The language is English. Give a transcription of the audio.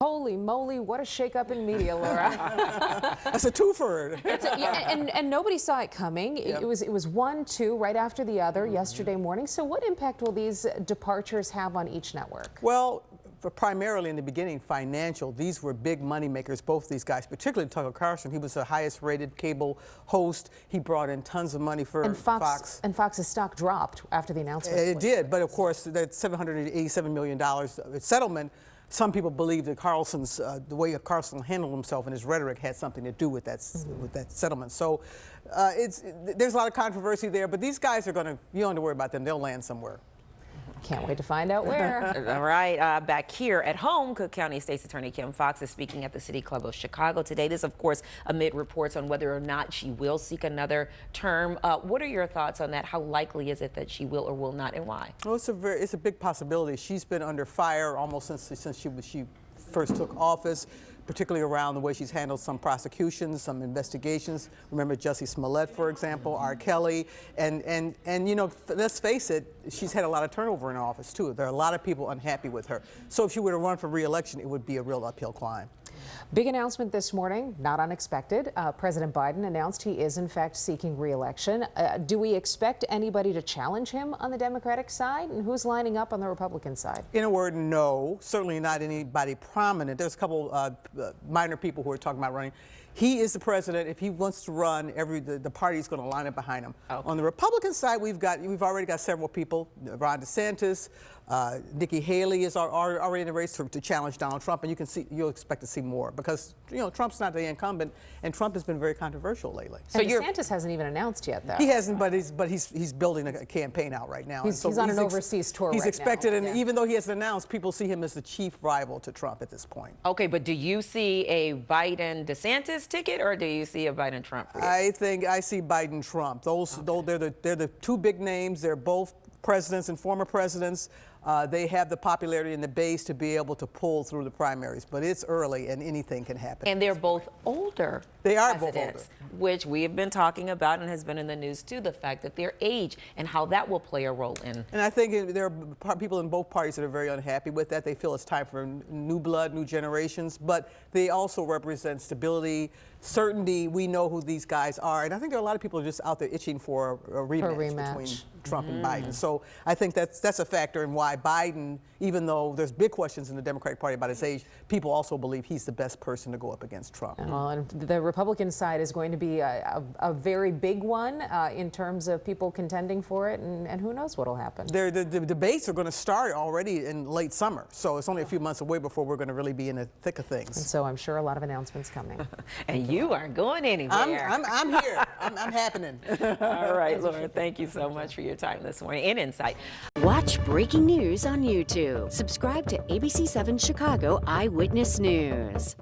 Holy moly, what a shakeup in media, Laura. That's a twofer. And nobody saw it coming. Yep. It was one, two, right after the other yesterday morning. So what impact will these departures have on each network? Well, primarily in the beginning, financial. These were big money makers, both these guys, particularly Tucker Carlson. He was the highest rated cable host. He brought in tons of money for Fox. And Fox's stock dropped after the announcement. It did, but of course, that $787 million settlement, some people believe that Carlson's, the way Carlson handled himself and his rhetoric had something to do with that, settlement. So there's a lot of controversy there, but these guys are going to, you don't have to worry about them. They'll land somewhere. Can't wait to find out where. All right, back here at home, Cook County State's Attorney Kim Foxx is speaking at the City Club of Chicago today. This, of course, amid reports on whether or not she will seek another term. What are your thoughts on that? How likely is it that she will or will not, and why? Well, it's a big possibility. She's been under fire almost since she first took office, particularly around the way she's handled some prosecutions, some investigations. Remember Jussie Smollett, for example, R. Kelly, and you know, let's face it, she's had a lot of turnover in office too. There are a lot of people unhappy with her. So if she were to run for re-election, it would be a real uphill climb. Big announcement this morning, not unexpected. President Biden announced he is in fact seeking re-election. Do we expect anybody to challenge him on the Democratic side? And who's lining up on the Republican side? In a word, no. Certainly not anybody prominent. There's a couple minor people who are talking about running. He is the president. If he wants to run, the party's going to line up behind him. Okay. On the Republican side, we've already got several people. Ron DeSantis, Nikki Haley is already in the race to challenge Donald Trump, and you'll expect to see more because Trump's not the incumbent, and Trump has been very controversial lately. So DeSantis hasn't even announced yet, though. He hasn't, but he's building a campaign out right now. He's on an overseas tour. He's right expected, now. and even though he hasn't announced, people see him as the chief rival to Trump at this point. Okay, but do you see a Biden-DeSantis ticket, or do you see a Biden-Trump? I think I see Biden-Trump. They're the two big names. They're both presidents and former presidents. They have the popularity in the base to be able to pull through the primaries, but it's early and anything can happen. And they're both older. They are both older. Which we have been talking about and has been in the news too, the fact that their age and how that will play a role in. And I think there are people in both parties that are very unhappy with that. They feel it's time for new blood, new generations, but they also represent stability, certainty. We know who these guys are, and I think there are a lot of people just out there itching for a rematch between Trump and Biden. So I think that's a factor in why Biden, even though there's big questions in the Democratic Party about his age, people also believe he's the best person to go up against Trump. Well, and the Republican side is going to be a very big one in terms of people contending for it, and who knows what will happen. The debates are going to start already in late summer, so it's only a few months away before we're going to really be in the thick of things. And so I'm sure a lot of announcements coming. And you aren't going anywhere. I'm here. I'm happening. All right, Laura, thank you so much for your time this morning and insight. Watch breaking news on YouTube. Subscribe to ABC7 Chicago Eyewitness News.